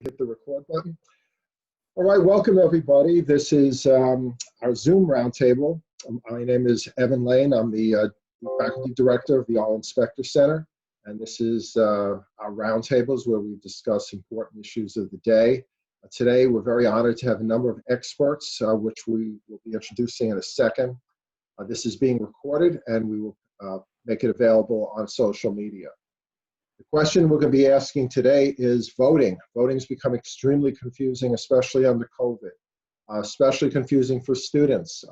Hit the record button. All right, welcome everybody. This is our Zoom roundtable. My name is Laine. I'm the faculty director of the All Inspector Center, and this is our roundtables where we discuss important issues of the day. Today, we're very honored to have a number of experts, which we will be introducing in a second. This is being recorded, and we will make it available on social media. The question we're going to be asking today is voting. Voting's become extremely confusing, especially under COVID, especially confusing for students.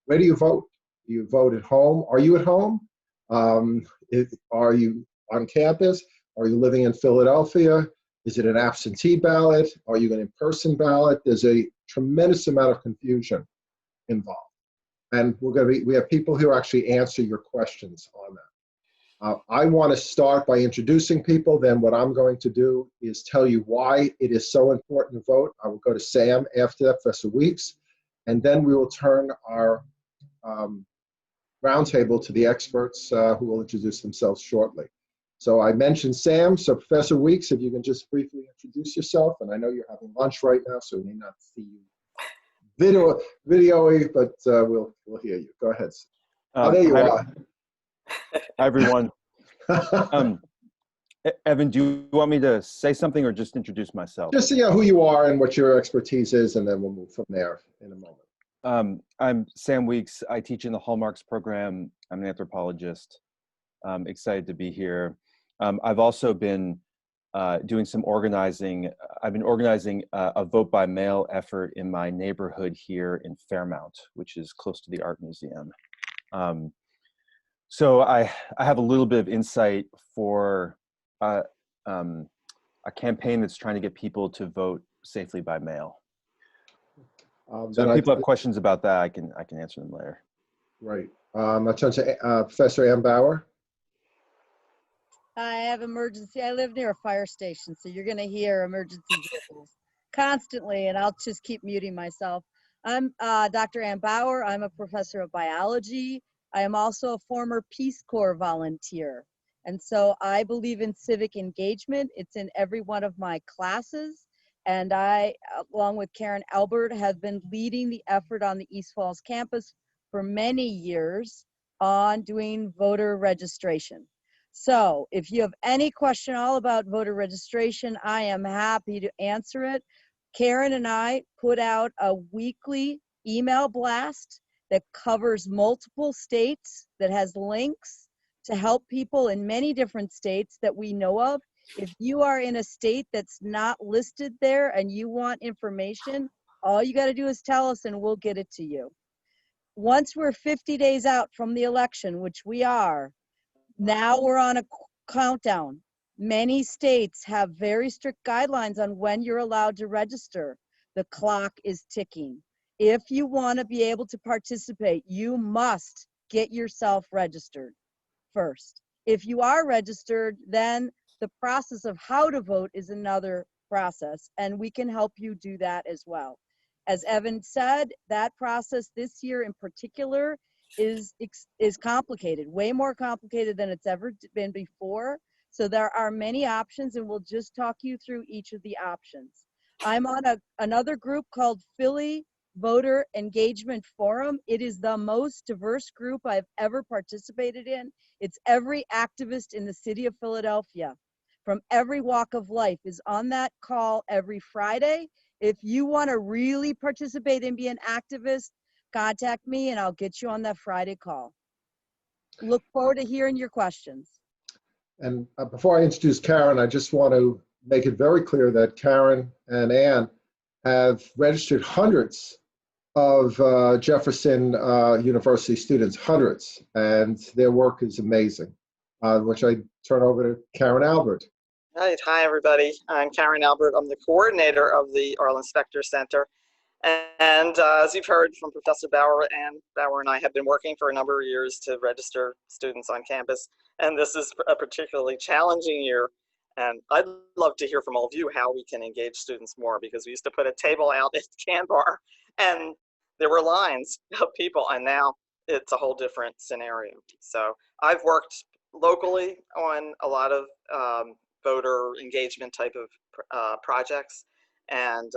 Where do you vote? Do you vote at home? Are you at home? Are you on campus? Are you living in Philadelphia? Is it an absentee ballot? Are you an in-person ballot? There's a tremendous amount of confusion involved. And we have people who actually answer your questions on that. I want to start by introducing people. Then what I'm going to do is tell you why it is so important to vote. I will go to Sam after that, Professor Weeks, and then we will turn our roundtable to the experts who will introduce themselves shortly. So I mentioned Sam, so Professor Weeks, if you can just briefly introduce yourself, and I know you're having lunch right now, so we may not see you videoing, but we'll hear you. Go ahead. There you are. Hi, everyone. Evan, do you want me to say something or just introduce myself? Just who you are and what your expertise is, and then we'll move from there in a moment. I'm Sam Weeks. I teach in the Hallmarks program. I'm an anthropologist. I'm excited to be here. I've also been doing some organizing. I've been organizing a vote by mail effort in my neighborhood here in Fairmount, which is close to the Art Museum. So I have a little bit of insight for a campaign that's trying to get people to vote safely by mail. So if people have questions about that, I can answer them later. Right. I'll turn to Professor Annbauer. I have emergency. I live near a fire station, so you're going to hear emergency vehicles constantly, and I'll just keep muting myself. I'm Dr. Annbauer. I'm a professor of biology. I am also a former Peace Corps volunteer. And so I believe in civic engagement. It's in every one of my classes. And I, along with Karen Albert, have been leading the effort on the East Falls campus for many years on doing voter registration. So if you have any question all about voter registration, I am happy to answer it. Karen and I put out a weekly email blast that covers multiple states, that has links to help people in many different states that we know of. If you are in a state that's not listed there and you want information, all you got to do is tell us and we'll get it to you. Once we're 50 days out from the election, which we are, now we're on a countdown. Many states have very strict guidelines on when you're allowed to register. The clock is ticking. If you want to be able to participate, you must get yourself registered first. If you are registered, then the process of how to vote is another process, and we can help you do that as well. As Evan said, that process this year in particular is complicated, way more complicated than it's ever been before. So there are many options, and we'll just talk you through each of the options. I'm on another group called Philly Voter Engagement Forum. It is the most diverse group I've ever participated in. It's every activist in the city of Philadelphia from every walk of life is on that call every Friday. If you want to really participate and be an activist, contact me and I'll get you on that Friday call. Look forward to hearing your questions. And before I introduce Karen, I just want to make it very clear that Karen and Ann have registered hundreds of Jefferson University students, hundreds, and their work is amazing, which I turn over to Karen Albert. Right. Hi, everybody. I'm Karen Albert. I'm the coordinator of the All Inspector Center. And as you've heard from Professor Bauer, and I have been working for a number of years to register students on campus. And this is a particularly challenging year. And I'd love to hear from all of you how we can engage students more, because we used to put a table out at Canbar and there were lines of people, and now it's a whole different scenario. So I've worked locally on a lot of voter engagement type of projects. and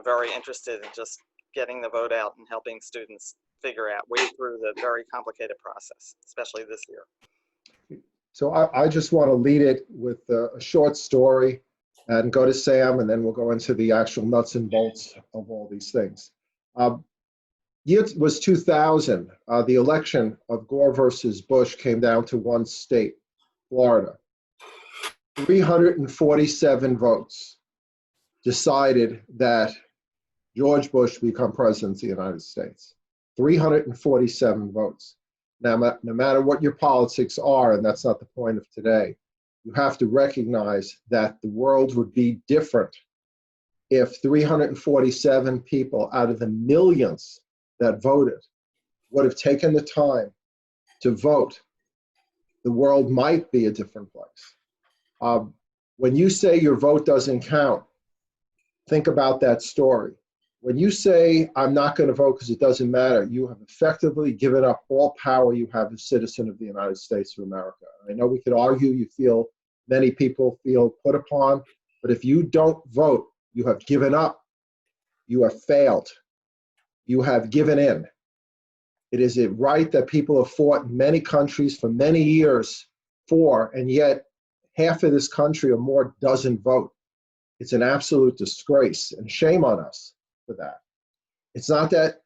very interested in just getting the vote out and helping students wade through the very complicated process, especially this year. So I just want to lead it with a short story and go to Sam, and then we'll go into the actual nuts and bolts of all these things. Year was 2000. The election of Gore versus Bush came down to one state, Florida. 347 votes decided that George Bush become president of the United States. 347 votes. Now, no matter what your politics are, and that's not the point of today, you have to recognize that the world would be different if 347 people out of the millions that voted would have taken the time to vote. The world might be a different place. When you say your vote doesn't count, think about that story. When you say, I'm not going to vote because it doesn't matter, you have effectively given up all power you have as a citizen of the United States of America. I know we could argue, many people feel put upon, but if you don't vote, you have given up, you have failed, you have given in. It is a right that people have fought in many countries for many years for, and yet half of this country or more doesn't vote. It's an absolute disgrace, and shame on us for that. It's not that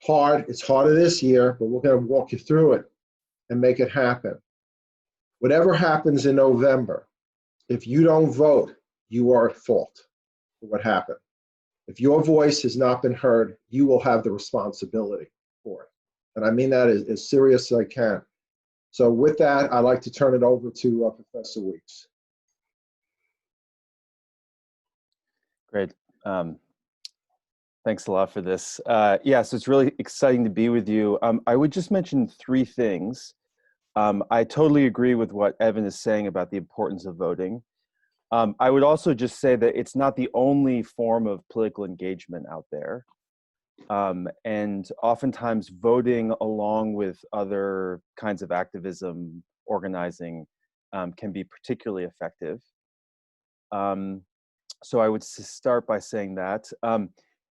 hard. It's harder this year, but we're going to walk you through it and make it happen. Whatever happens in November, if you don't vote, you are at fault for what happened. If your voice has not been heard, you will have the responsibility for it. And I mean that as serious as I can. So with that, I'd like to turn it over to Professor Weeks. Great. Thanks a lot for this. So it's really exciting to be with you. I would just mention three things. I totally agree with what Evan is saying about the importance of voting. I would also just say that it's not the only form of political engagement out there. And oftentimes voting along with other kinds of activism, organizing, can be particularly effective. So I would start by saying that.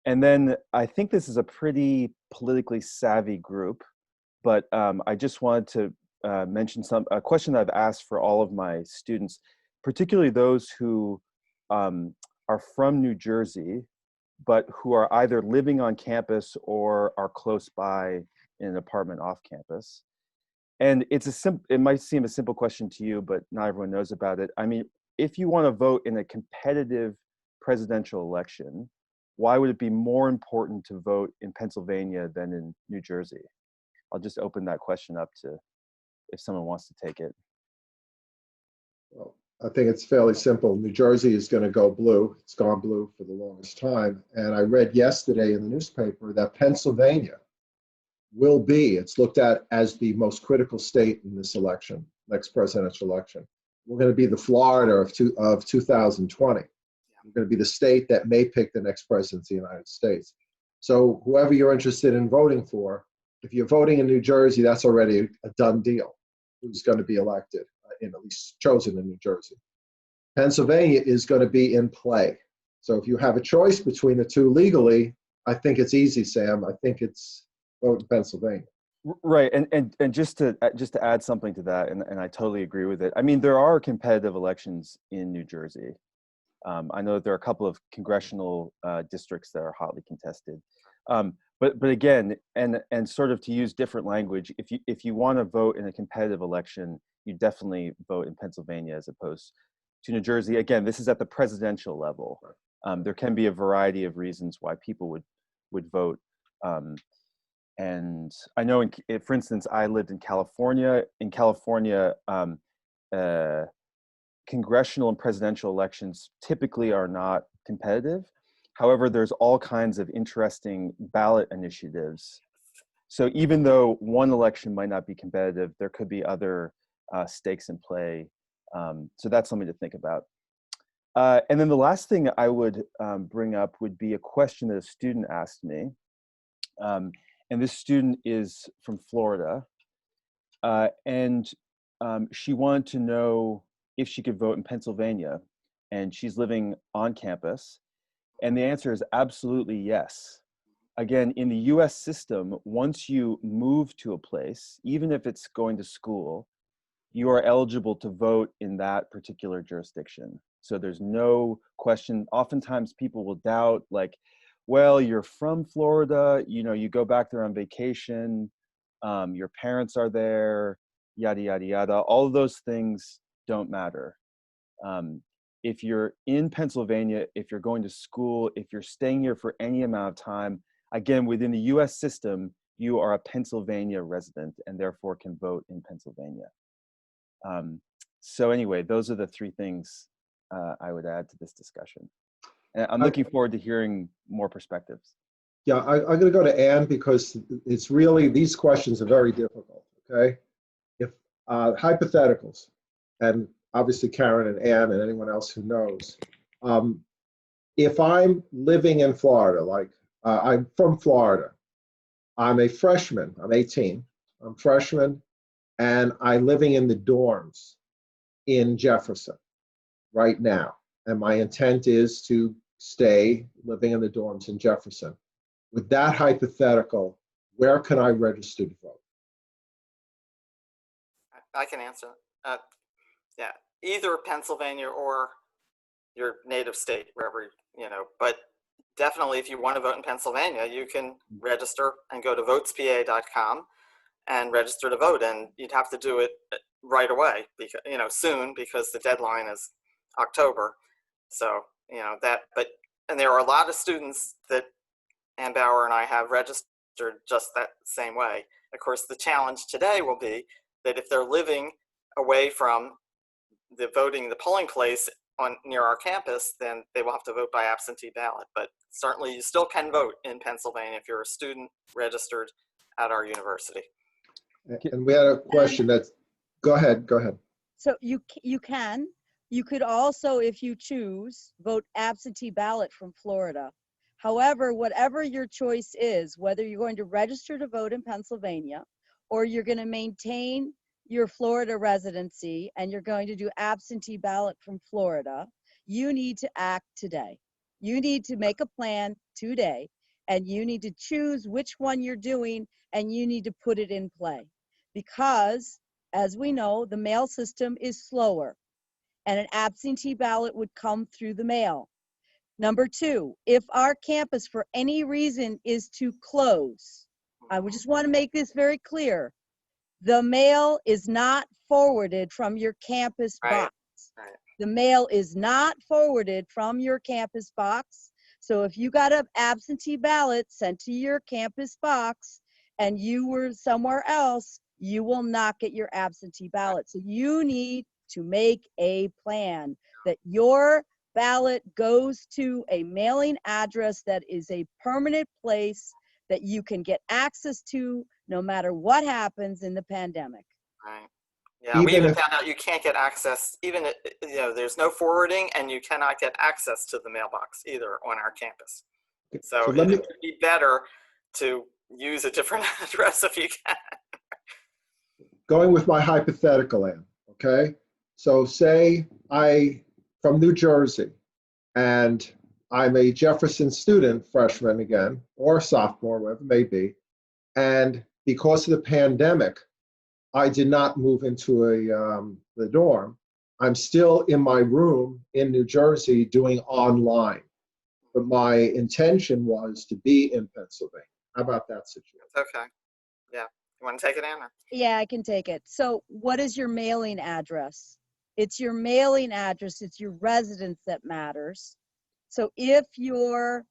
And then I think this is a pretty politically savvy group, but I just wanted to mention a question that I've asked for all of my students, particularly those who are from New Jersey, but who are either living on campus or are close by in an apartment off campus. And it might seem a simple question to you, but not everyone knows about it. I mean, if you want to vote in a competitive presidential election, why would it be more important to vote in Pennsylvania than in New Jersey? I'll just open that question up to if someone wants to take it. Well, I think it's fairly simple. New Jersey is going to go blue. It's gone blue for the longest time. And I read yesterday in the newspaper that Pennsylvania will be, it's looked at as the most critical state in this election, next presidential election. We're going to be the Florida of 2020. We're going to be the state that may pick the next president of the United States. So whoever you're interested in voting for, if you're voting in New Jersey, that's already a done deal. Who's going to be elected, at least chosen in New Jersey. Pennsylvania is going to be in play. So if you have a choice between the two legally, I think it's easy, Sam. I think it's vote in Pennsylvania. Right, and just to add something to that, and I totally agree with it. I mean, there are competitive elections in New Jersey. I know that there are a couple of congressional districts that are hotly contested. But again, and sort of to use different language, if you want to vote in a competitive election, you definitely vote in Pennsylvania as opposed to New Jersey. Again, this is at the presidential level. There can be a variety of reasons why people would vote. And I know, for instance, I lived in California. In California, congressional and presidential elections typically are not competitive. However, there's all kinds of interesting ballot initiatives. So even though one election might not be competitive, there could be other stakes in play. So that's something to think about. And then the last thing I would bring up would be a question that a student asked me. And this student is from Florida. And she wanted to know if she could vote in Pennsylvania. And she's living on campus. And the answer is absolutely yes. Again, in the US system, once you move to a place, even if it's going to school, you are eligible to vote in that particular jurisdiction. So there's no question. Oftentimes people will doubt, like, well, you're from Florida, you know, you go back there on vacation, your parents are there, yada, yada, yada. All of those things don't matter. If you're in Pennsylvania, if you're going to school, if you're staying here for any amount of time, again, within the US system, you are a Pennsylvania resident and therefore can vote in Pennsylvania. So anyway, those are the three things I would add to this discussion. And I'm looking forward to hearing more perspectives. Yeah, I'm going to go to Ann because it's really, these questions are very difficult, okay? If hypotheticals, and obviously Karen and Ann and anyone else who knows, if I'm living in Florida, like I'm from Florida, I'm a freshman, I'm 18, I'm freshman, and I'm living in the dorms in Jefferson right now. And my intent is to stay living in the dorms in Jefferson. With that hypothetical, where can I register to vote? I can answer. Yeah, either Pennsylvania or your native state, wherever, you know, but definitely if you want to vote in Pennsylvania, you can register and go to votespa.com and register to vote. And you'd have to do it right away, because, you know, soon, because the deadline is October. So, you know, and there are a lot of students that Annbauer and I have registered just that same way. Of course, the challenge today will be that if they're living away from the polling place near our campus, then they will have to vote by absentee ballot. But certainly you still can vote in Pennsylvania if you're a student registered at our university. And we had a question that's, go ahead. So you can. You could also, if you choose, vote absentee ballot from Florida. However, whatever your choice is, whether you're going to register to vote in Pennsylvania or you're going to maintain your Florida residency and you're going to do absentee ballot from Florida, you need to act today. You need to make a plan today, and you need to choose which one you're doing, and you need to put it in play. Because, as we know, the mail system is slower, and an absentee ballot would come through the mail. Number two, if our campus for any reason is to close, I would just want to make this very clear. The mail is not forwarded from your campus box. Right. The mail is not forwarded from your campus box. So if you got an absentee ballot sent to your campus box and you were somewhere else, you will not get your absentee ballot. So you need to make a plan that your ballot goes to a mailing address that is a permanent place that you can get access to no matter what happens in the pandemic. Right. Yeah, we even found out you can't get access, even, you know, there's no forwarding and you cannot get access to the mailbox either on our campus. So it would be better to use a different address if you can. Going with my hypothetical, Ann, okay? So say from New Jersey, and I'm a Jefferson student, freshman again, or sophomore, whatever it may be, and because of the pandemic, I did not move into the dorm. I'm still in my room in New Jersey doing online, but my intention was to be in Pennsylvania. How about that situation? Okay. Yeah. You want to take it, Anna? Yeah, I can take it. So what is your mailing address? It's your mailing address. It's your residence that matters. So if you're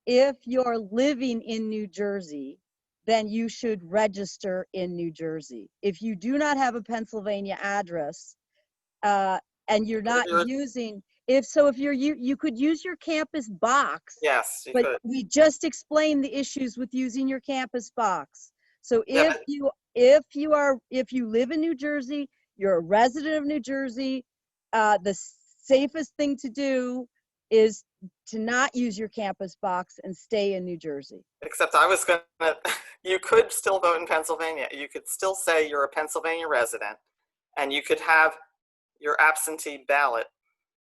living in New Jersey, then you should register in New Jersey. If you do not have a Pennsylvania address, and you're not using, if you could use your campus box. Yes, you but could. We just explained the issues with using your campus box. So if you live in New Jersey, you're a resident of New Jersey, the safest thing to do is to not use your campus box and stay in New Jersey. Except you could still vote in Pennsylvania. You could still say you're a Pennsylvania resident, and you could have your absentee ballot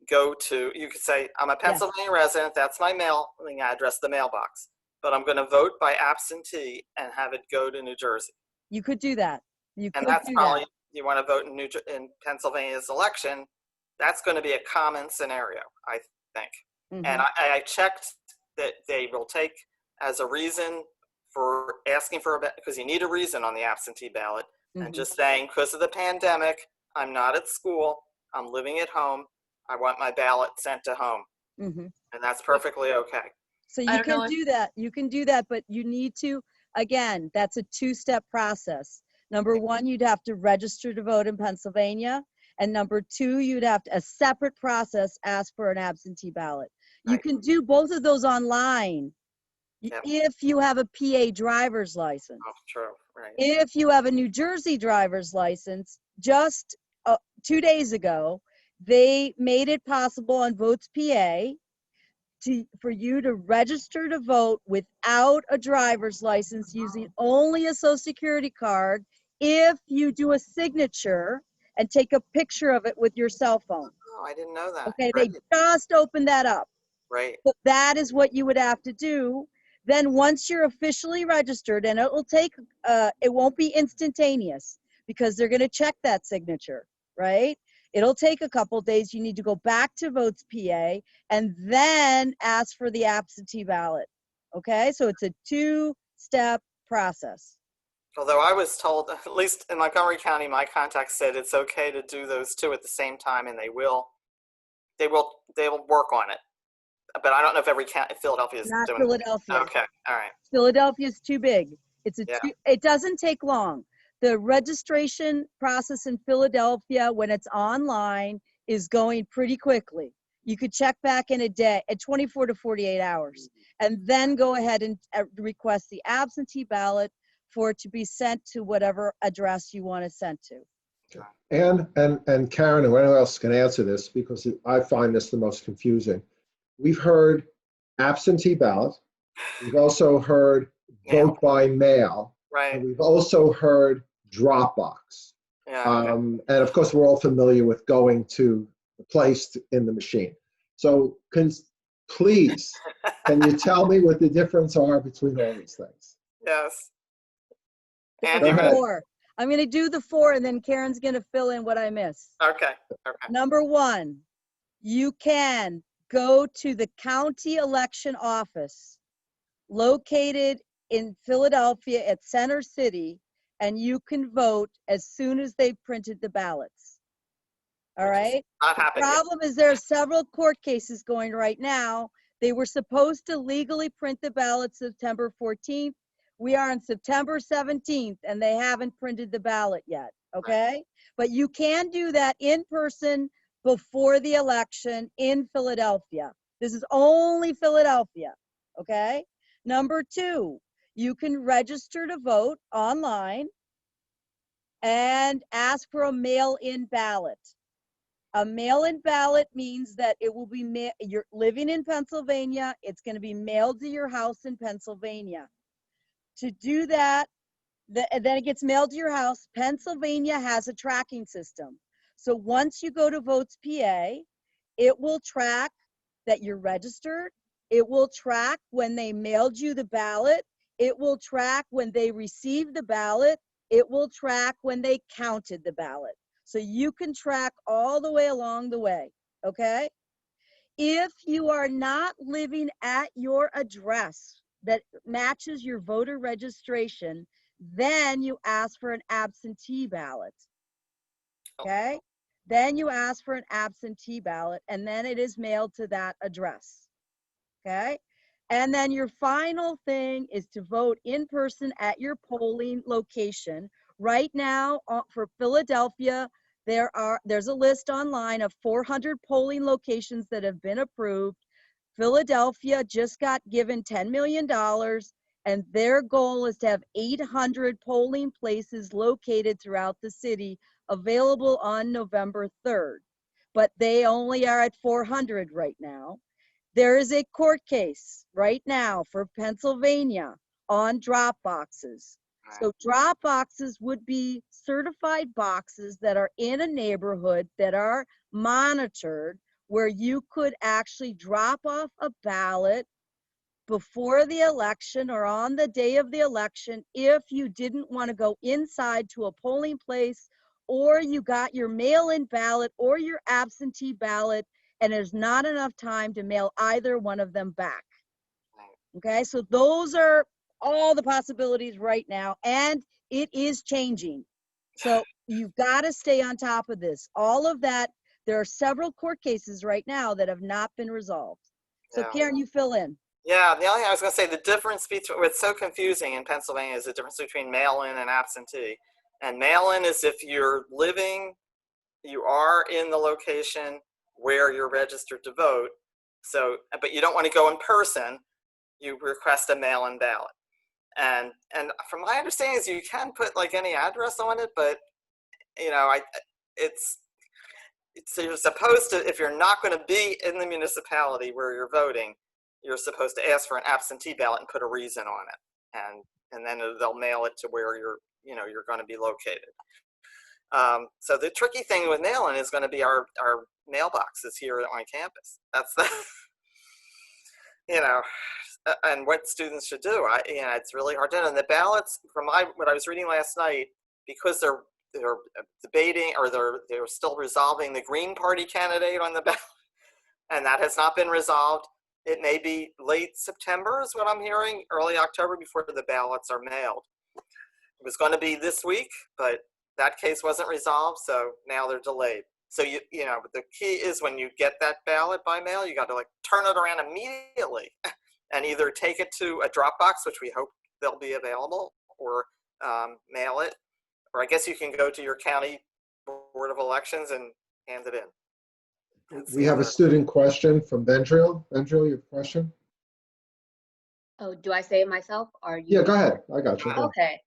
go to, you could say, I'm a Pennsylvania resident, that's my mailing address, the mailbox, but I'm going to vote by absentee and have it go to New Jersey. You could do that. You And could that's do probably, that. you want to vote in Pennsylvania's election, that's going to be a common scenario, I think. Mhm. And I checked that they will take as a reason for asking for because you need a reason on the absentee ballot, and just saying, because of the pandemic, I'm not at school, I'm living at home, I want my ballot sent to home. And that's perfectly okay. So you can do that. You can do that, but you need to, again, that's a two-step process. Number one, you'd have to register to vote in Pennsylvania. And number two, you'd have to, a separate process, ask for an absentee ballot. You can do both of those online if you have a PA driver's license. Oh, true, right. If you have a New Jersey driver's license, just 2 days ago, they made it possible on Votes PA for you to register to vote without a driver's license, using only a Social Security card, if you do a signature and take a picture of it with your cell phone. Oh, I didn't know that. Okay, Right. they just opened that up. Right. So that is what you would have to do. Then once you're officially registered, and it will take, it won't be instantaneous because they're going to check that signature, right? It'll take a couple days. You need to go back to Votes PA and then ask for the absentee ballot. Okay, so it's a two-step process. Although I was told, at least in Montgomery County, my contact said it's okay to do those two at the same time, and they will work on it. But I don't know if every county, Philadelphia is Not doing Philadelphia. it. Okay, all right. Philadelphia's too big. It doesn't take long. The registration process in Philadelphia, when it's online, is going pretty quickly. You could check back in a day at 24 to 48 hours, and then go ahead and request the absentee ballot for it to be sent to whatever address you want to send to. And Karen, or anyone else can answer this, because I find this the most confusing. We've heard absentee ballot. We've also heard vote by mail. Right. And we've also heard Dropbox. Yeah. And of course, we're all familiar with going to the place in the machine. So please, can you tell me what the difference are between all these things? Yes. And Go ahead. I'm going to do the 4, and then Karen's going to fill in what I miss. Okay. Number 1, you can go to the county election office located in Philadelphia at Center City, and you can vote as soon as they've printed the ballots. All right? The problem is there are several court cases going right now. They were supposed to legally print the ballots September 14th. We are on September 17th, and they haven't printed the ballot yet, okay? But you can do that in person before the election in Philadelphia. This is only Philadelphia, okay? Number 2, you can register to vote online and ask for a mail-in ballot. A mail-in ballot means that it will be, you're living in Pennsylvania, it's going to be mailed to your house in Pennsylvania. To do that, and then it gets mailed to your house. Pennsylvania has a tracking system. So once you go to Votes PA, it will track that you're registered. It will track when they mailed you the ballot. It will track when they received the ballot. It will track when they counted the ballot. So you can track all the way along the way, okay? If you are not living at your address that matches your voter registration, then you ask for an absentee ballot, okay? Then you ask for an absentee ballot, and then it is mailed to that address, okay? And then your final thing is to vote in person at your polling location. Right now, for Philadelphia, there's a list online of 400 polling locations that have been approved. Philadelphia just got given $10 million, and their goal is to have 800 polling places located throughout the city available on November 3rd. But they only are at 400 right now. There is a court case right now for Pennsylvania on drop boxes. So drop boxes would be certified boxes that are in a neighborhood that are monitored, where you could actually drop off a ballot before the election or on the day of the election if you didn't want to go inside to a polling place, or you got your mail-in ballot or your absentee ballot and there's not enough time to mail either one of them back. Okay, so those are all the possibilities right now, and it is changing. So you've got to stay on top of this. All of that, there are several court cases right now that have not been resolved. So Yeah. Karen, you fill in. Yeah, the only thing I was going to say, the difference between what's so confusing in Pennsylvania is the difference between mail-in and absentee. And mail-in is if you are in the location where you're registered to vote. So, but you don't want to go in person, you request a mail-in ballot. And from my understanding is you can put like any address on it, but you know, so you're supposed to, if you're not going to be in the municipality where you're voting, you're supposed to ask for an absentee ballot and put a reason on it, and then they'll mail it to where you're going to be located. So the tricky thing with mail-in is going to be our mailboxes here on campus. That's the and what students should do. It's really hard to know. And the ballots, from what I was reading last night, because they're debating, or they're still resolving the Green Party candidate on the ballot, and that has not been resolved. It may be late September is what I'm hearing, early October before the ballots are mailed. It was going to be this week, but that case wasn't resolved, so now they're delayed. So the key is when you get that ballot by mail, you got to like turn it around immediately and either take it to a drop box, which we hope they'll be available, or mail it. Or I guess you can go to your county board of elections and hand it in. We have a student question from Vendriel. Vendriel, you have a question? Oh, do I say it myself? Or you? Yeah, go ahead. I got you. Okay.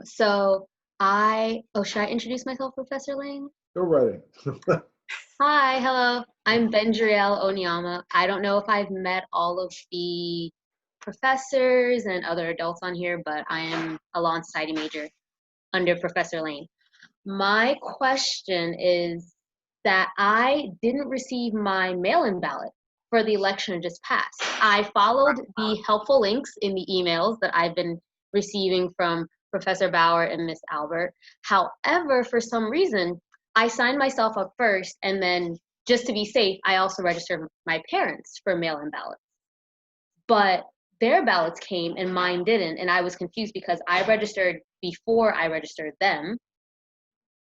Should I introduce myself, Professor Laine? Go right in. Hi, hello. I'm Vendriel Onyama. I don't know if I've met all of the professors and other adults on here, but I am a law and society major under Professor Laine. My question is that I didn't receive my mail-in ballot for the election just passed. I followed the helpful links in the emails that I've been receiving from Professor Bauer and Miss Albert. However, for some reason, I signed myself up first, and then just to be safe, I also registered my parents for mail-in ballots. But their ballots came and mine didn't, and I was confused because I registered before I registered them,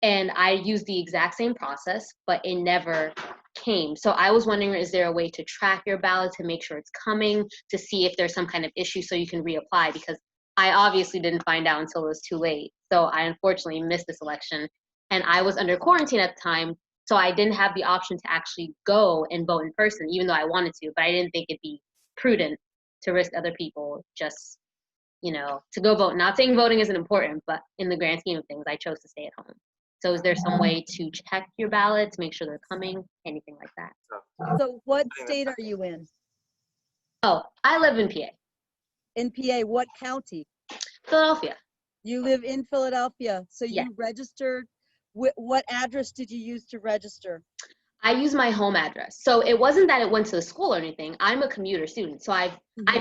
and I used the exact same process, but it never came. So I was wondering, is there a way to track your ballot to make sure it's coming, to see if there's some kind of issue so you can reapply? Because I obviously didn't find out until it was too late. So I unfortunately missed this election, and I was under quarantine at the time, so I didn't have the option to actually go and vote in person, even though I wanted to, but I didn't think it'd be prudent to risk other people just, to go vote. Not saying voting isn't important, but in the grand scheme of things, I chose to stay at home. So is there some way to check your ballot to make sure they're coming, anything like that? So what state are you in? Oh, I live in PA. In PA, what county? Philadelphia. You live in Philadelphia, so Yeah. you registered. What address did you use to register? I use my home address. So it wasn't that it went to the school or anything. I'm a commuter student. So I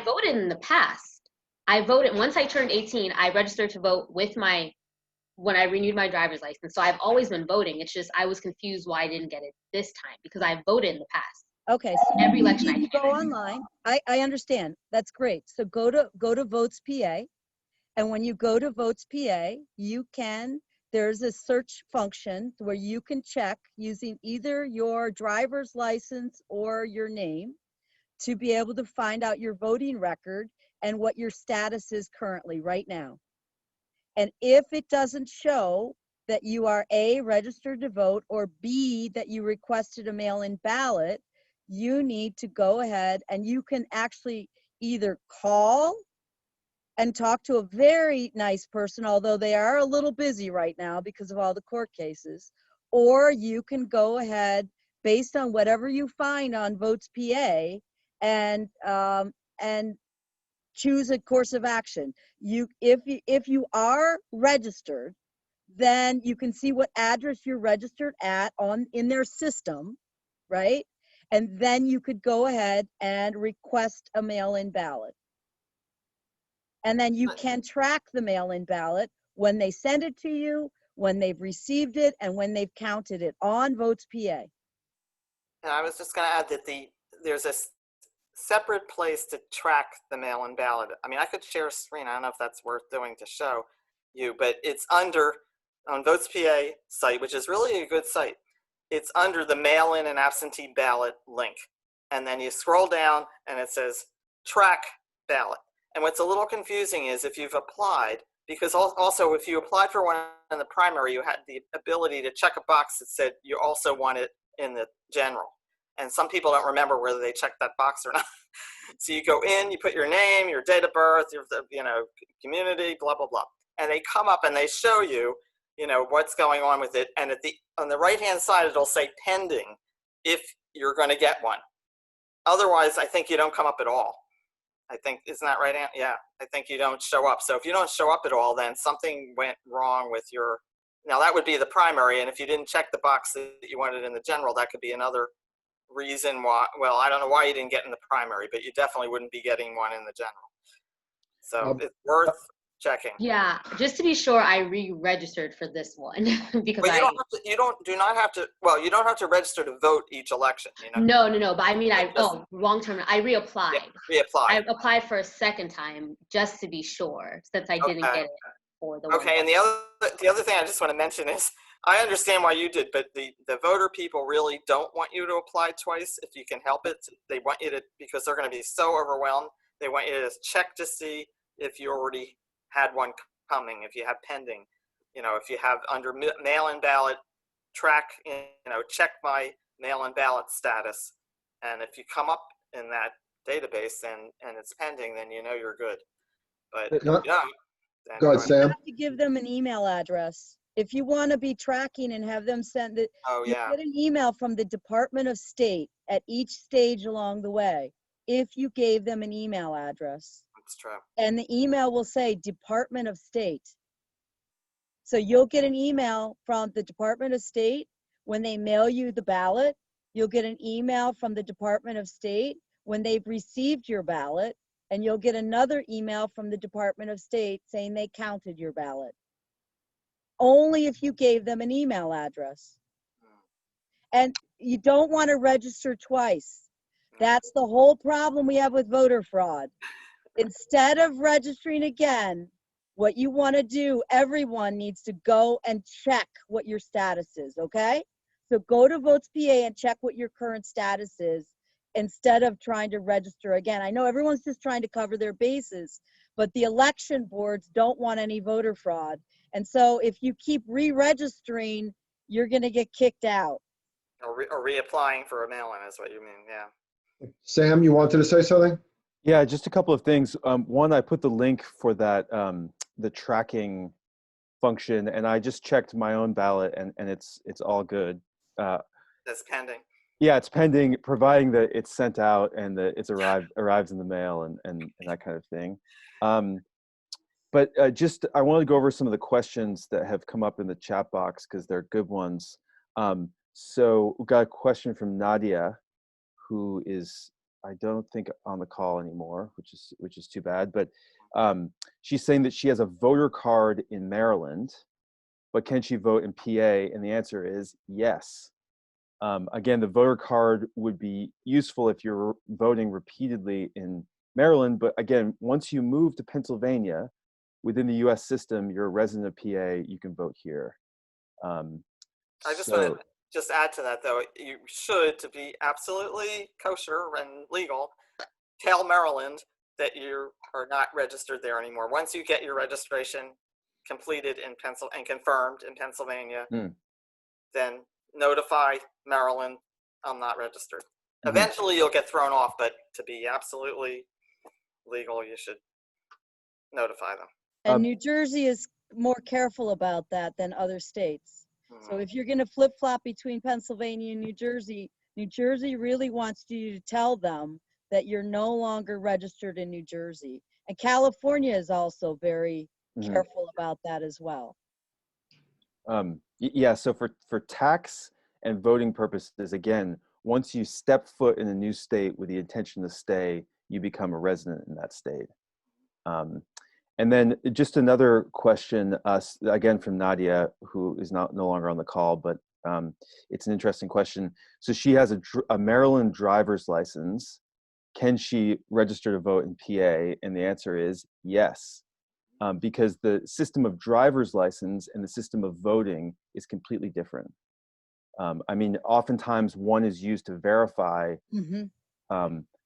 voted in the past. I voted once I turned 18, I registered to vote when I renewed my driver's license. So I've always been voting. It's just I was confused why I didn't get it this time because I voted in the past. Okay, so every election you go online. I understand. That's great. So go to Votes PA, and when you go to Votes PA, there's a search function where you can check using either your driver's license or your name to be able to find out your voting record and what your status is currently right now. And if it doesn't show that you are A, registered to vote, or B, that you requested a mail-in ballot, you need to go ahead and you can actually either call and talk to a very nice person, although they are a little busy right now because of all the court cases, or you can go ahead based on whatever you find on Votes PA and choose a course of action. If you are registered, then you can see what address you're registered at in their system, right? And then you could go ahead and request a mail-in ballot. And then you can track the mail-in ballot when they send it to you, when they've received it, and when they've counted it on Votes PA. And I was just going to add that there's a separate place to track the mail-in ballot. I mean, I could share a screen. I don't know if that's worth doing to show you, but it's on Votes PA site, which is really a good site. It's under the mail-in and absentee ballot link. And then you scroll down and it says track ballot. And what's a little confusing is if you've applied, because also if you applied for one in the primary, you had the ability to check a box that said you also want it in the general. And some people don't remember whether they checked that box or not. So you go in, you put your name, your date of birth, your community, blah, blah, blah. And they come up and they show you, what's going on with it. And on the right-hand side, it'll say pending if you're going to get one. Otherwise, I think you don't come up at all. I think, isn't that right, Aunt? Yeah, I think you don't show up. So if you don't show up at all, then something went wrong with now that would be the primary. And if you didn't check the box that you wanted in the general, that could be another reason why. Well, I don't know why you didn't get in the primary, but you definitely wouldn't be getting one in the general. So it's worth checking. Yeah, just to be sure, I re-registered for this one because you don't have to register to vote each election. No, but I mean, wrong term. I reapplied. Yeah, I applied for a second time just to be sure, since I didn't get it for the one. Okay, and the other thing I just want to mention is I understand why you did, but the voter people really don't want you to apply twice if you can help it. They want you to, because they're going to be so overwhelmed. They want you to check to see if you already had one coming, if you have pending, if you have under mail-in ballot, track, check my mail-in ballot status. And if you come up in that database and it's pending, then you're good. But go ahead, Sam. You have to give them an email address. If you want to be tracking and have them send it, you get an email from the Department of State at each stage along the way if you gave them an email address. That's true. And the email will say Department of State. So you'll get an email from the Department of State when they mail you the ballot. You'll get an email from the Department of State when they've received your ballot. And you'll get another email from the Department of State saying they counted your ballot. Only if you gave them an email address. And you don't want to register twice. That's the whole problem we have with voter fraud. Instead of registering again, what you want to do, everyone needs to go and check what your status is, okay? So go to Votes PA and check what your current status is instead of trying to register again. I know everyone's just trying to cover their bases, but the election boards don't want any voter fraud. And so if you keep re-registering, you're going to get kicked out. Or reapplying for a mail-in is what you mean, yeah. Sam, you wanted to say something? Yeah, just a couple of things. One, I put the link for that, the tracking function, and I just checked my own ballot, and it's all good. That's pending. Yeah, it's pending, providing that it's sent out and that it's arrives in the mail and that kind of thing. But I wanted to go over some of the questions that have come up in the chat box because they're good ones. So we've got a question from Nadia, who is, I don't think, on the call anymore, which is too bad. But she's saying that she has a voter card in Maryland, but can she vote in PA? And the answer is yes. Again, the voter card would be useful if you're voting repeatedly in Maryland. But again, once you move to Pennsylvania, within the U.S. system, you're a resident of PA, you can vote here. I just want to just add to that, though. You should, to be absolutely kosher and legal, tell Maryland that you are not registered there anymore. Once you get your registration completed in and confirmed in Pennsylvania, then notify Maryland, I'm not registered. Eventually, you'll get thrown off, but to be absolutely legal, you should notify them. And New Jersey is more careful about that than other states. So if you're going to flip-flop between Pennsylvania and New Jersey really wants you to tell them that you're no longer registered in New Jersey. And California is also very careful about that as well. Yeah, so for tax and voting purposes, again, once you step foot in a new state with the intention to stay, you become a resident in that state. And then just another question, again from Nadia, who is no longer on the call, but it's an interesting question. So she has a Maryland driver's license. Can she register to vote in PA? And the answer is yes, because the system of driver's license and the system of voting is completely different. I mean, oftentimes one is used to verify.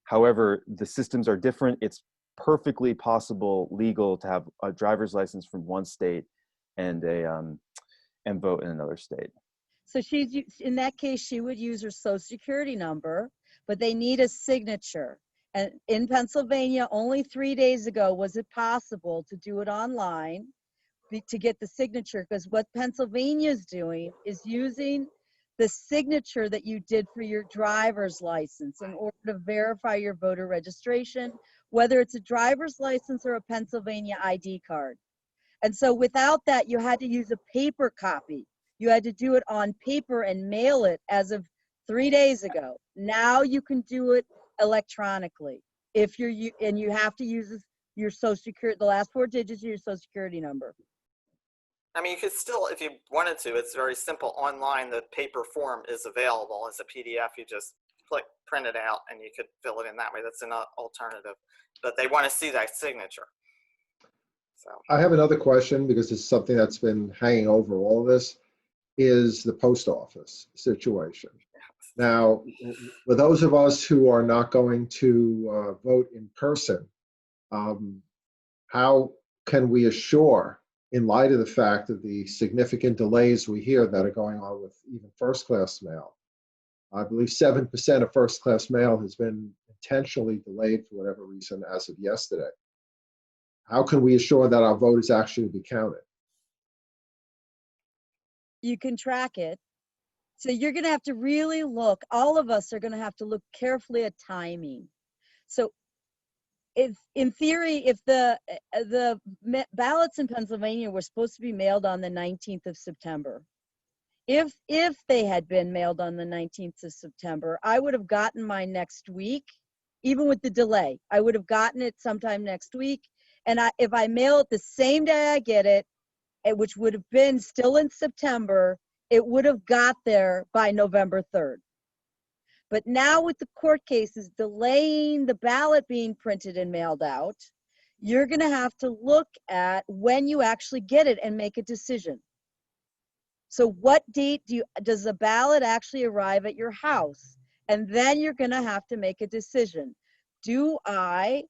However, the systems are different. It's perfectly possible, legal, to have a driver's license from one state and vote in another state. So in that case, she would use her social security number, but they need a signature. And in Pennsylvania, only 3 days ago was it possible to do it online to get the signature, because what Pennsylvania is doing is using the signature that you did for your driver's license in order to verify your voter registration, whether it's a driver's license or a Pennsylvania ID card. And so without that, you had to use a paper copy. You had to do it on paper and mail it as of 3 days ago. Now you can do it electronically. And you have to use your social security, the last 4 digits of your social security number. I mean, you could still, if you wanted to, it's very simple online. The paper form is available as a PDF. You just click, print it out, and you could fill it in that way. That's an alternative. But they want to see that signature. So I have another question, because it's something that's been hanging over all of this, is the post office situation. Now, for those of us who are not going to vote in person, how can we assure, in light of the fact of the significant delays we hear that are going on with even first-class mail? I believe 7% of first-class mail has been intentionally delayed for whatever reason as of yesterday. How can we assure that our vote is actually to be counted? You can track it. So you're going to have to really look, all of us are going to have to look carefully at timing. So if, in theory, if the ballots in Pennsylvania were supposed to be mailed on the 19th of September, if they had been mailed on the 19th of September, I would have gotten mine next week, even with the delay. I would have gotten it sometime next week. And if I mail it the same day I get it, which would have been still in September, it would have got there by November 3rd. But now with the court cases delaying the ballot being printed and mailed out, you're going to have to look at when you actually get it and make a decision. So what date does the ballot actually arrive at your house? And then you're going to have to make a decision. Do I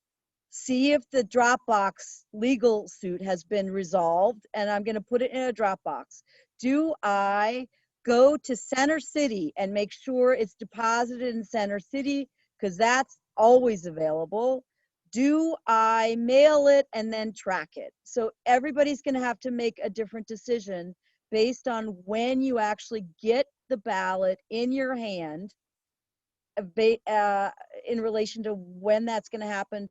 see if the Dropbox legal suit has been resolved, and I'm going to put it in a Dropbox? Do I go to Center City and make sure it's deposited in Center City, because that's always available? Do I mail it and then track it? So everybody's going to have to make a different decision based on when you actually get the ballot in your hand, in relation to when that's going to happen.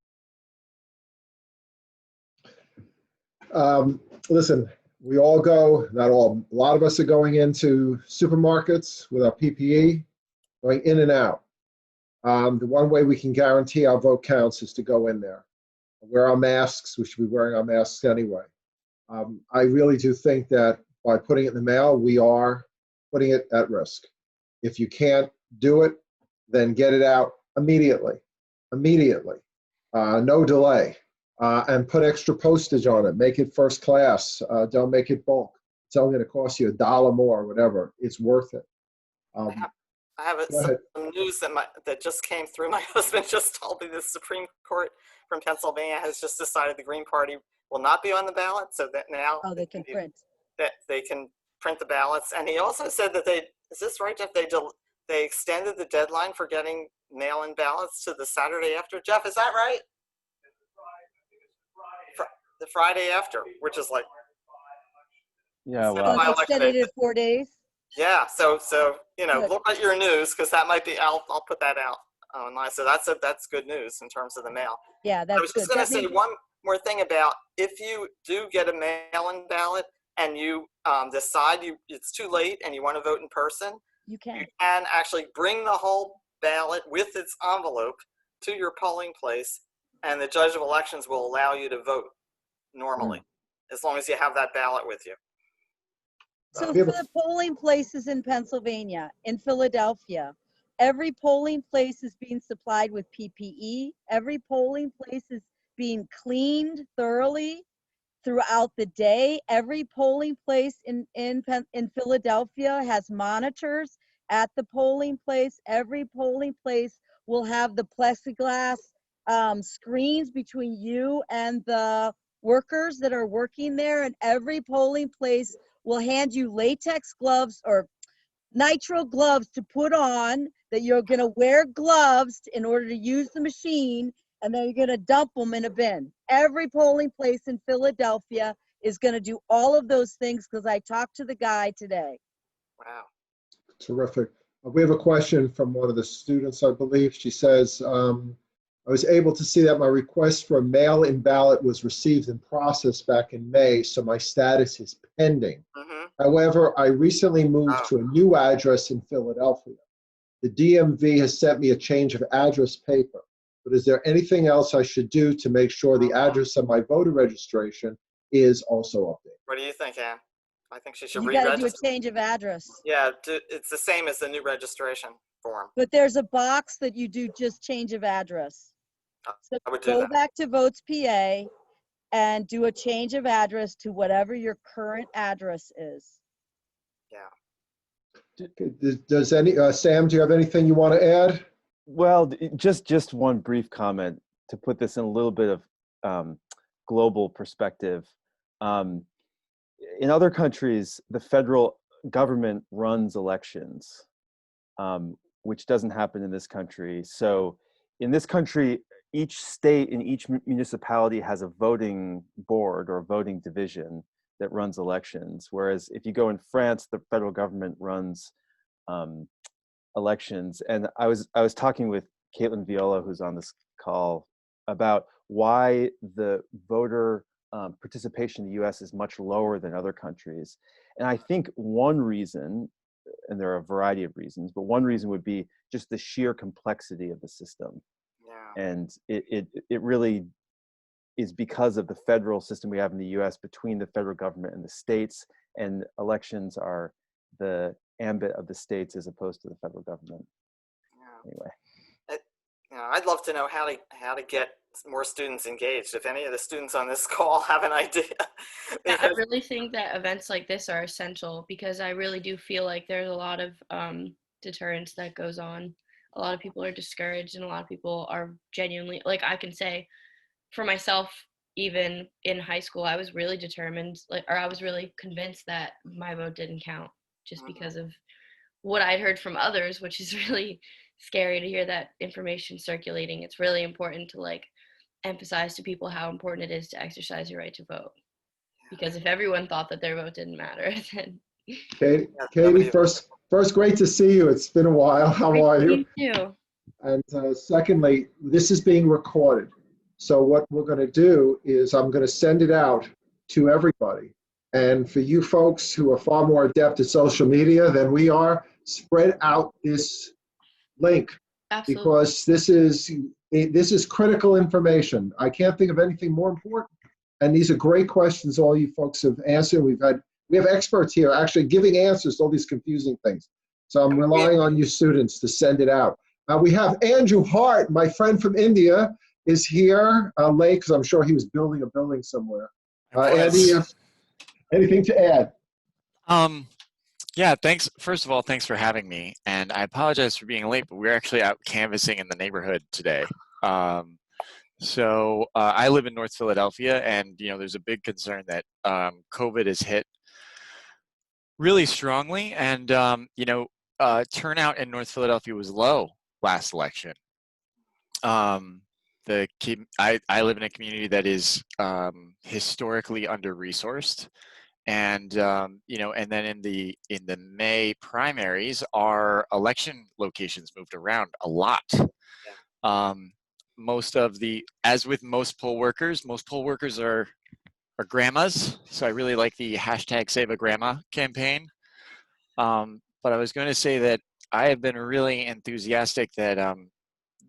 Listen, we all go, not all, a lot of us are going into supermarkets with our PPE, going in and out. The one way we can guarantee our vote counts is to go in there. Wear our masks. We should be wearing our masks anyway. I really do think that by putting it in the mail, we are putting it at risk. If you can't do it, then get it out immediately. No delay. And put extra postage on it. Make it first class. Don't make it bulk. It's only going to cost you $1 more, whatever. It's worth it. I have some news that just came through. My husband just told me the Supreme Court from Pennsylvania has just decided the Green Party will not be on the ballot, so that now they can print. That they can print the ballots. And he also said that is this right, Jeff? They extended the deadline for getting mail-in ballots to the Saturday after. Jeff, is that right? The Friday after, which is like, yeah, well, they extended it 4 days. Yeah, so look at your news, because that might be. I'll put that out online. So that's good news in terms of the mail. Yeah, that's good. I was just going to say one more thing about if you do get a mail-in ballot and you decide it's too late and you want to vote in person, You can. You can actually bring the whole ballot with its envelope to your polling place, and the judge of elections will allow you to vote normally, as long as you have that ballot with you. So for the polling places in Pennsylvania, in Philadelphia, every polling place is being supplied with PPE. Every polling place is being cleaned thoroughly throughout the day. Every polling place in Philadelphia has monitors at the polling place. Every polling place will have the plexiglass screens between you and the workers that are working there. And every polling place will hand you latex gloves or nitrile gloves to put on, that you're going to wear gloves in order to use the machine, and then you're going to dump them in a bin. Every polling place in Philadelphia is going to do all of those things, because I talked to the guy today. Wow. Terrific. We have a question from one of the students, I believe. She says, I was able to see that my request for a mail-in ballot was received and processed back in May, so my status is pending. However, I recently moved to a new address in Philadelphia. The DMV has sent me a change of address paper, but is there anything else I should do to make sure the address of my voter registration is also updated? What do you think, Ann? I think she should You got to do a re-register. change of address. Yeah, it's the same as the new registration form. But there's a box that you do just change of address. So I would do go that. back to Votes PA and do a change of address to whatever your current address is. Yeah. Does any, Sam, do you have anything you want to add? Well, just one brief comment to put this in a little bit of global perspective. In other countries, the federal government runs elections, which doesn't happen in this country. So in this country, each state and each municipality has a voting board or a voting division that runs elections. Whereas if you go in France, the federal government runs elections. And I was talking with Caitlin Viola, who's on this call, about why the voter participation in the US is much lower than other countries. And I think one reason, and there are a variety of reasons, but one reason would be just the sheer complexity of the system. Yeah. And it really is because of the federal system we have in the US between the federal government and the states, and elections are the ambit of the states as opposed to the federal government. Yeah. Anyway. I'd love to know how to get more students engaged. If any of the students on this call have an idea. I really think that events like this are essential, because I really do feel like there's a lot of deterrence that goes on. A lot of people are discouraged, and a lot of people are genuinely, like, I can say for myself, even in high school, I was really determined, or I was really convinced that my vote didn't count, just because of what I'd heard from others, which is really scary to hear that information circulating. It's really important to emphasize to people how important it is to exercise your right to vote. Because if everyone thought that their vote didn't matter, then... Katie, first, great to see you. It's been a while. How are you? You too. And secondly, this is being recorded. So what we're going to do is I'm going to send it out to everybody. And for you folks who are far more adept at social media than we are, spread out this link. Absolutely. Because this is critical information. I can't think of anything more important. And these are great questions all you folks have answered. We have experts here actually giving answers to all these confusing things. So I'm relying on you students to send it out. We have Andrew Hart, my friend from India, is here late because I'm sure he was building a building somewhere. Andy, anything to add? Yeah, thanks. First of all, thanks for having me. And I apologize for being late, but we're actually out canvassing in the neighborhood today. So I live in North Philadelphia, and there's a big concern that COVID has hit really strongly, and turnout in North Philadelphia was low last election. I live in a community that is historically under-resourced, and and then in the May primaries, our election locations moved around a lot. Yeah. As with most poll workers are grandmas. So I really like the hashtag Save a Grandma campaign. But I was going to say that I have been really enthusiastic that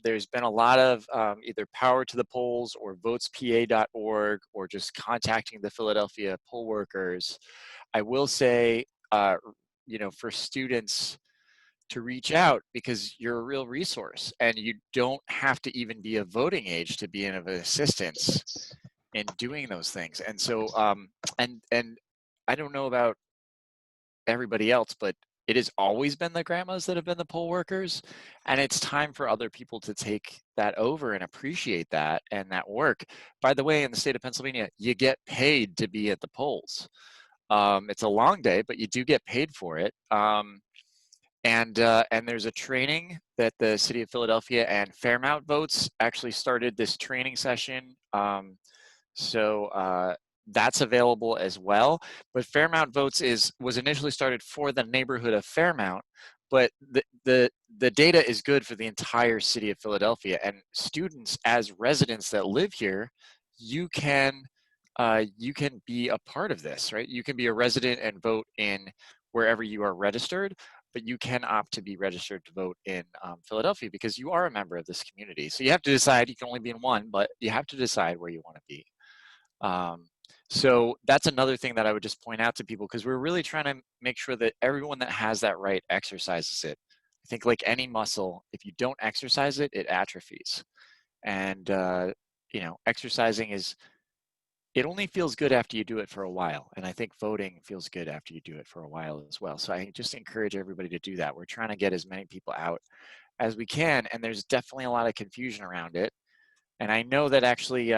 there's been a lot of either power to the polls or votespa.org or just contacting the Philadelphia poll workers. I will say, for students to reach out, because you're a real resource and you don't have to even be of voting age to be of assistance in doing those things. And so, and I don't know about everybody else, but it has always been the grandmas that have been the poll workers, and it's time for other people to take that over and appreciate that and that work. By the way, in the state of Pennsylvania, you get paid to be at the polls. It's a long day, but you do get paid for it. And there's a training that the city of Philadelphia and Fairmount Votes actually started this training session. So that's available as well. But Fairmount Votes was initially started for the neighborhood of Fairmount, but the data is good for the entire city of Philadelphia. And students, as residents that live here, you can be a part of this, right? You can be a resident and vote in wherever you are registered, but you can opt to be registered to vote in Philadelphia because you are a member of this community. So you have to decide. You can only be in one, but you have to decide where you want to be. So that's another thing that I would just point out to people, because we're really trying to make sure that everyone that has that right exercises it. I think like any muscle, if you don't exercise it, it atrophies. And, exercising it only feels good after you do it for a while. And I think voting feels good after you do it for a while as well. So I just encourage everybody to do that. We're trying to get as many people out as we can. And there's definitely a lot of confusion around it. And I know that actually,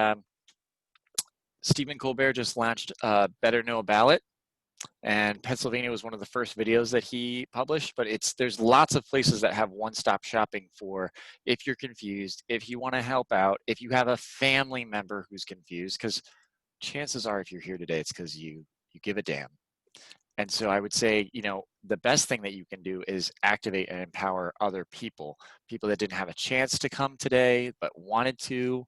Stephen Colbert just launched Better Know a Ballot, and Pennsylvania was one of the first videos that he published, but there's lots of places that have one-stop shopping for if you're confused, if you want to help out, if you have a family member who's confused, because chances are if you're here today, it's because you give a damn. And so I would say, the best thing that you can do is activate and empower other people that didn't have a chance to come today, but wanted to,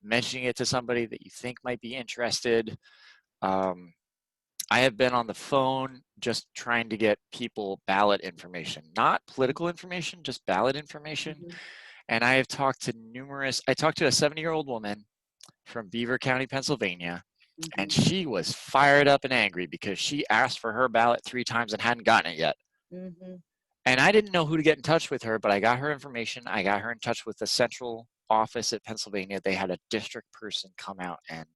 mentioning it to somebody that you think might be interested. I have been on the phone just trying to get people ballot information, not political information, just ballot information. Mm-hmm. And I have talked to I talked to a 70-year-old woman from Beaver County, Pennsylvania, mm-hmm. and she was fired up and angry because she asked for her ballot 3 times and hadn't gotten it yet. Mm-hmm. And I didn't know who to get in touch with her, but I got her information. I got her in touch with the central office at Pennsylvania. They had a district person come out and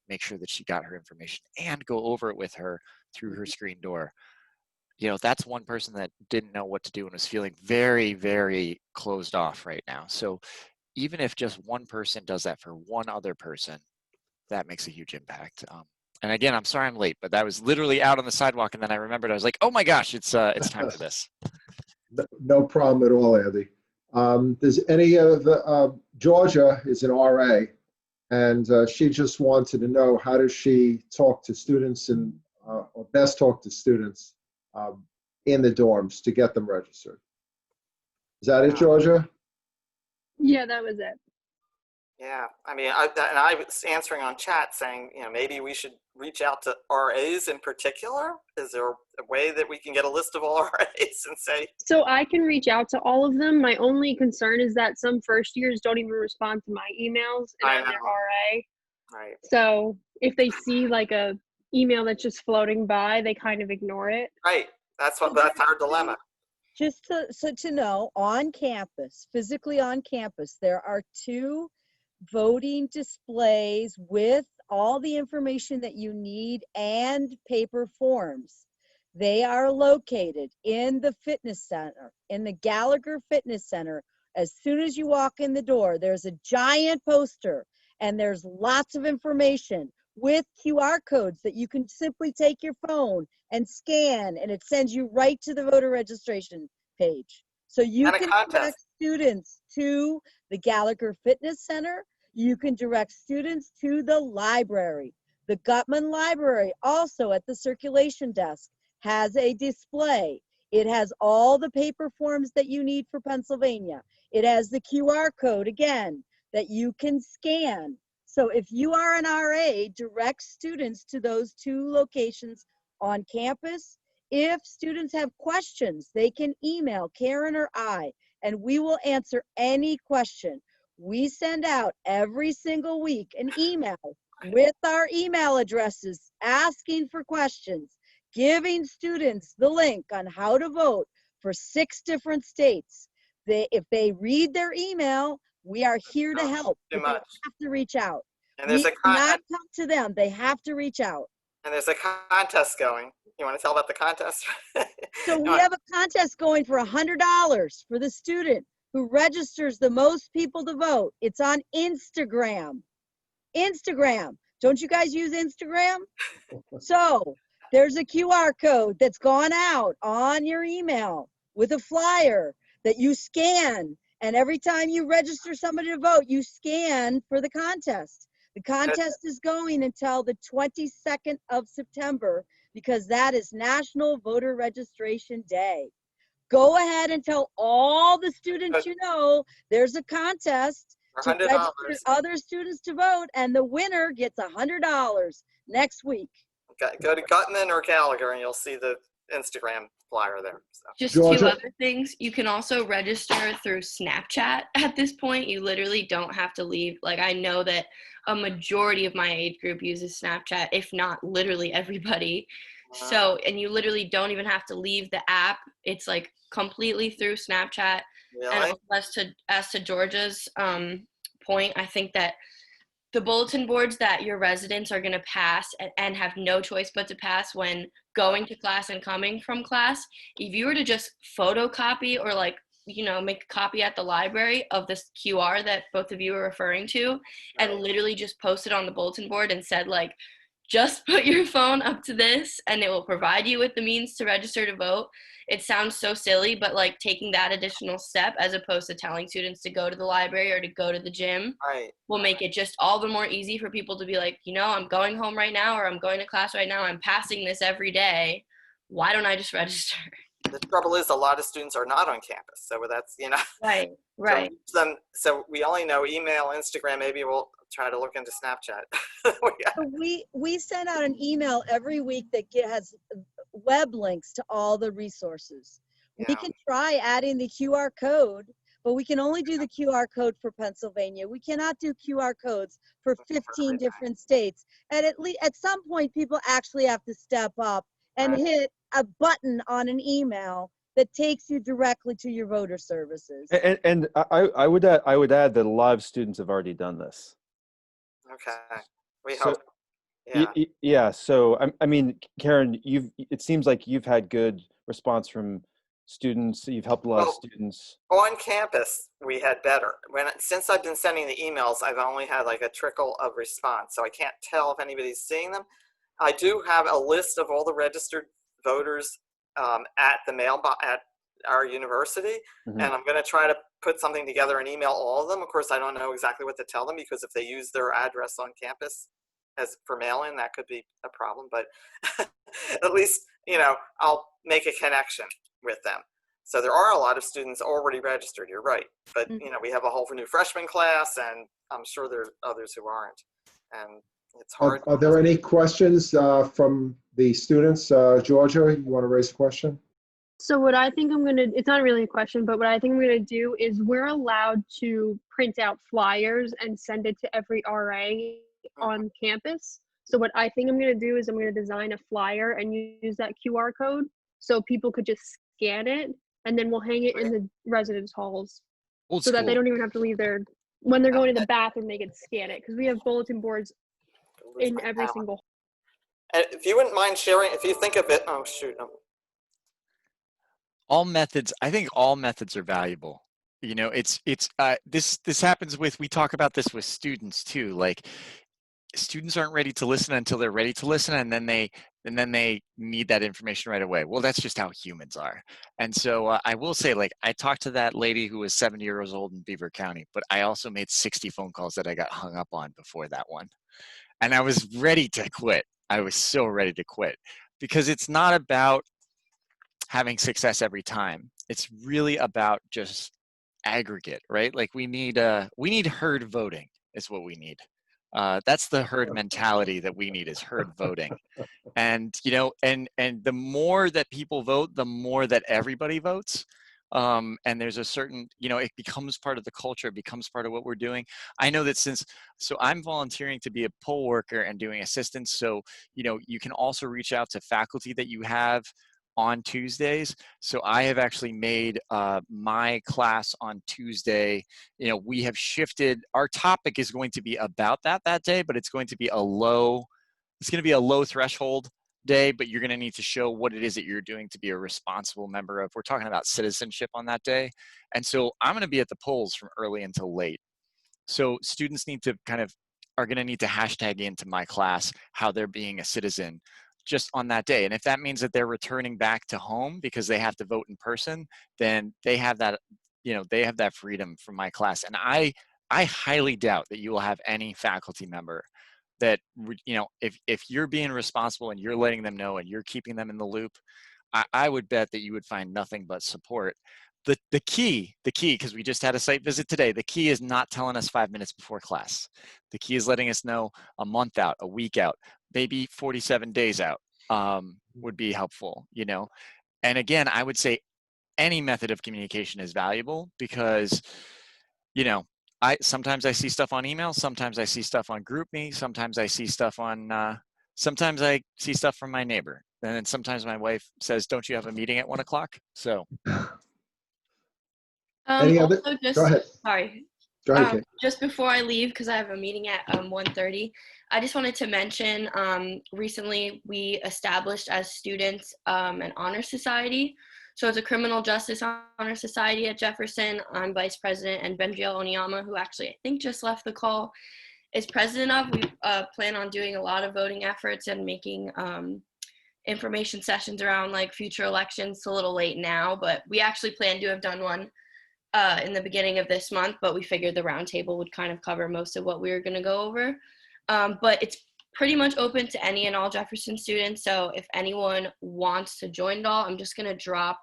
make sure that she got her information and go over it with her through her screen door. That's one person that didn't know what to do and was feeling very, very closed off right now. So even if just one person does that for one other person, that makes a huge impact. And again, I'm sorry I'm late, but I was literally out on the sidewalk and then I remembered, I was like, oh my gosh, it's time for this. No problem at all, Andy. Does any of Georgia is an RA, and she just wanted to know, how does she talk to students or best talk to students in the dorms to get them registered? Is that it, Georgia? Yeah, that was it. Yeah, I mean, I was answering on chat saying, maybe we should reach out to RAs in particular. Is there a way that we can get a list of all RAs and say? So I can reach out to all of them. My only concern is that some first years don't even respond to my emails, and I'm their RA. Right. So if they see like a email that's just floating by, they kind of ignore it. Right. That's our dilemma. Just to know, on campus, physically on campus, there are 2 voting displays with all the information that you need and paper forms. They are located in the fitness center, in the Gallagher Fitness Center. As soon as you walk in the door, there's a giant poster and there's lots of information with QR codes that you can simply take your phone and scan, and it sends you right to the voter registration page. So you can direct students to the Gallagher Fitness Center. You can direct students to the library. The Gutman Library, also at the circulation desk, has a display. It has all the paper forms that you need for Pennsylvania. It has the QR code, again, that you can scan. So if you are an RA, direct students to those 2 locations on campus. If students have questions, they can email Karen or I, and we will answer any question. We send out every single week an email with our email addresses asking for questions, giving students the link on how to vote for 6 different states. If they read their email, we are here to help, Too but they much. have to reach out. And there's We a cannot come to them. They have to reach out. and there's a contest going. You want to tell about the contest? So we have a contest going for $100 for the student who registers the most people to vote. It's on Instagram. Instagram. Don't you guys use Instagram? So there's a QR code that's gone out on your email with a flyer that you scan. And every time you register somebody to vote, you scan for the contest. The contest is going until the 22nd of September because that is National Voter Registration Day. Go ahead and tell all the students you know there's a contest to $100. register other students to vote, and the winner gets $100 next week. Go to Gutman or Gallagher and you'll see the Instagram flyer there. So. Just Georgia? 2 other things. You can also register through Snapchat at this point. You literally don't have to leave. Like, I know that a majority of my age group uses Snapchat, if not literally everybody. Wow. So, and you literally don't even have to leave the app. It's like completely through Snapchat. Really? And as to Georgia's point, I think that the bulletin boards that your residents are going to pass and have no choice but to pass when going to class and coming from class, if you were to just photocopy or like, you know, make a copy at the library of this QR that both of you are referring to and literally just post it on the bulletin board and said like, just put your phone up to this and it will provide you with the means to register to vote. It sounds so silly, but like taking that additional step as opposed to telling students to go to the library or to go to the gym will make it just all the more easy for people to be like, you know, I'm going home right now or I'm going to class right now. I'm passing this every day. Why don't I just register? The trouble is a lot of students are not on campus. So that's, you know. Right. So we only know email, Instagram, maybe we'll try to look into Snapchat. So we send out an email every week that has web links to all the resources. We can try adding the QR code, but we can only do the QR code for Pennsylvania. We cannot do QR codes for 15 different states. And at some point, people actually have to step up and hit a button on an email that takes you directly to your voter services. And I would add that a lot of students have already done this. Okay. We So, hope. Yeah. Yeah. So I mean, Karen, it seems like you've had good response from students. You've helped a lot of students. On campus, we had better. Since I've been sending the emails, I've only had like a trickle of response, so I can't tell if anybody's seeing them. I do have a list of all the registered voters at the mailbox at our university, and I'm going to try to put something together and email all of them. Of course, I don't know exactly what to tell them because if they use their address on campus as for mail-in, that could be a problem. But at least, you know, I'll make a connection with them. So there are a lot of students already registered. You're right, but you know, we have a whole new freshman class, and I'm sure there's others who aren't, and it's hard. Are there any questions from the students? Georgia, you want to raise a question? So what I think it's not really a question, but what I think I'm gonna do is we're allowed to print out flyers and send it to every RA on campus. So what I think I'm gonna do is I'm gonna design a flyer and use that QR code so people could just scan it, and then we'll hang it in the residence halls so that they don't even have to leave when they're going to the bathroom, they can scan it, because we have bulletin boards in every single. If you wouldn't mind sharing, if you think of it, oh shoot. All methods, I think all methods are valuable. You know, this happens we talk about this with students too. Like, students aren't ready to listen until they're ready to listen, and then they need that information right away. Well, that's just how humans are. And so I will say, like, I talked to that lady who was 70 years old in Beaver County, but I also made 60 phone calls that I got hung up on before that one. And I was ready to quit. I was so ready to quit, because it's not about having success every time. It's really about just aggregate, right? Like we need herd voting is what we need. That's the herd mentality that we need, is herd voting. And, you know, and the more that people vote, the more that everybody votes. And there's a certain, you know, it becomes part of the culture, it becomes part of what we're doing. I know that so I'm volunteering to be a poll worker and doing assistance. So, you know, you can also reach out to faculty that you have on Tuesdays. So I have actually made my class on Tuesday, you know, we have shifted, our topic is going to be about that day, but it's going to be it's going to be a low threshold day, but you're going to need to show what it is that you're doing to be a responsible member of. We're talking about citizenship on that day. And so I'm going to be at the polls from early until late. So students are going to need to hashtag into my class how they're being a citizen just on that day. And if that means that they're returning back to home because they have to vote in person, then they have that, you know, they have that freedom from my class. And I highly doubt that you will have any faculty member that, you know, if you're being responsible and you're letting them know and you're keeping them in the loop, I would bet that you would find nothing but support. The key, because we just had a site visit today, the key is not telling us 5 minutes before class. The key is letting us know a month out, a week out, maybe 47 days out would be helpful, you know? And again, I would say any method of communication is valuable because, you know, sometimes I see stuff on email, sometimes I see stuff on GroupMe, sometimes I see stuff on, sometimes I see stuff from my neighbor. And then sometimes my wife says, don't you have a meeting at 1 o'clock? So. Any other? Also just, Go ahead. sorry. Go ahead, Kate. Just before I leave, because I have a meeting at 1:30, I just wanted to mention recently we established as students an honor society. So it's a criminal justice honor society at Jefferson. I'm vice president, and Bendriel Onyama, who actually I think just left the call, is president of. We plan on doing a lot of voting efforts and making information sessions around like future elections. It's a little late now, but we actually plan to have done one in the beginning of this month, but we figured the roundtable would kind of cover most of what we were going to go over. But it's pretty much open to any and all Jefferson students. So if anyone wants to join it all, I'm just going to drop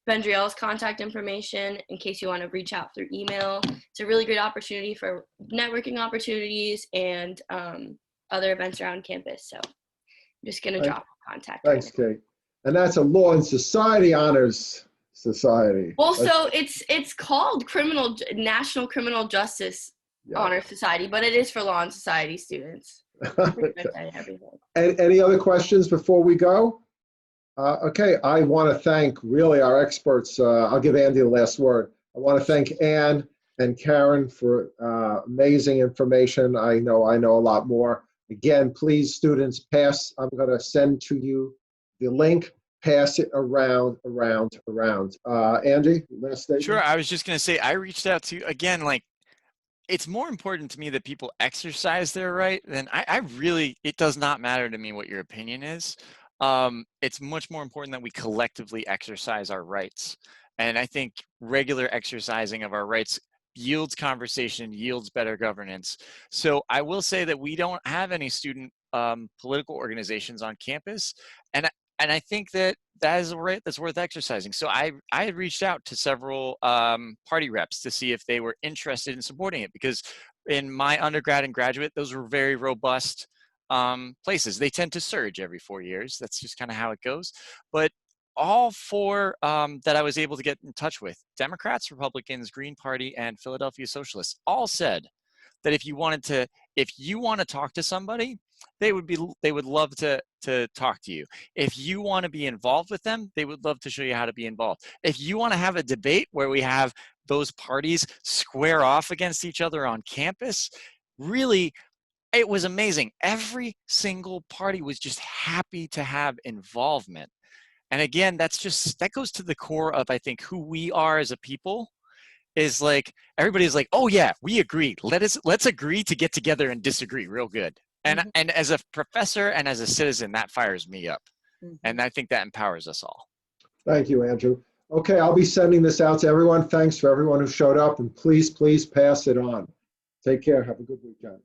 Bendriel's contact information in case you want to reach out through email. It's a really great opportunity for networking opportunities and other events around campus. So I'm just going to drop contact. Thanks, Kate. And that's a Law and Society Honors Society. Well, so it's called National Criminal Justice Honor Society, but it is for Law and Society students. Any other questions before we go? Okay, I want to thank really our experts. I'll give Andy the last word. I want to thank Ann and Karen for amazing information. I know a lot more. Again, please, students, pass. I'm going to send to you the link. Pass it around. Andy, last statement? Sure, I was just going to say, I reached out to, again, like, it's more important to me that people exercise their right than it does not matter to me what your opinion is. It's much more important that we collectively exercise our rights. And I think regular exercising of our rights yields conversation, yields better governance. So I will say that we don't have any student political organizations on campus. And I think that is a right that's worth exercising. So I had reached out to several party reps to see if they were interested in supporting it, because in my undergrad and graduate, those were very robust places. They tend to surge every 4 years. That's just kind of how it goes. But all four that I was able to get in touch with, Democrats, Republicans, Green Party, and Philadelphia Socialists, all said that if you want to talk to somebody, they would love to talk to you. If you want to be involved with them, they would love to show you how to be involved. If you want to have a debate where we have those parties square off against each other on campus, really, it was amazing. Every single party was just happy to have involvement. And again, that goes to the core of, I think, who we are as a people. Is like, everybody's like, oh yeah, we agree. Let's agree to get together and disagree real good. And and as a professor and as a citizen, that fires me up. And I think that empowers us all. Thank you, Andrew. Okay, I'll be sending this out to everyone. Thanks for everyone who showed up, and please pass it on. Take care. Have a good weekend.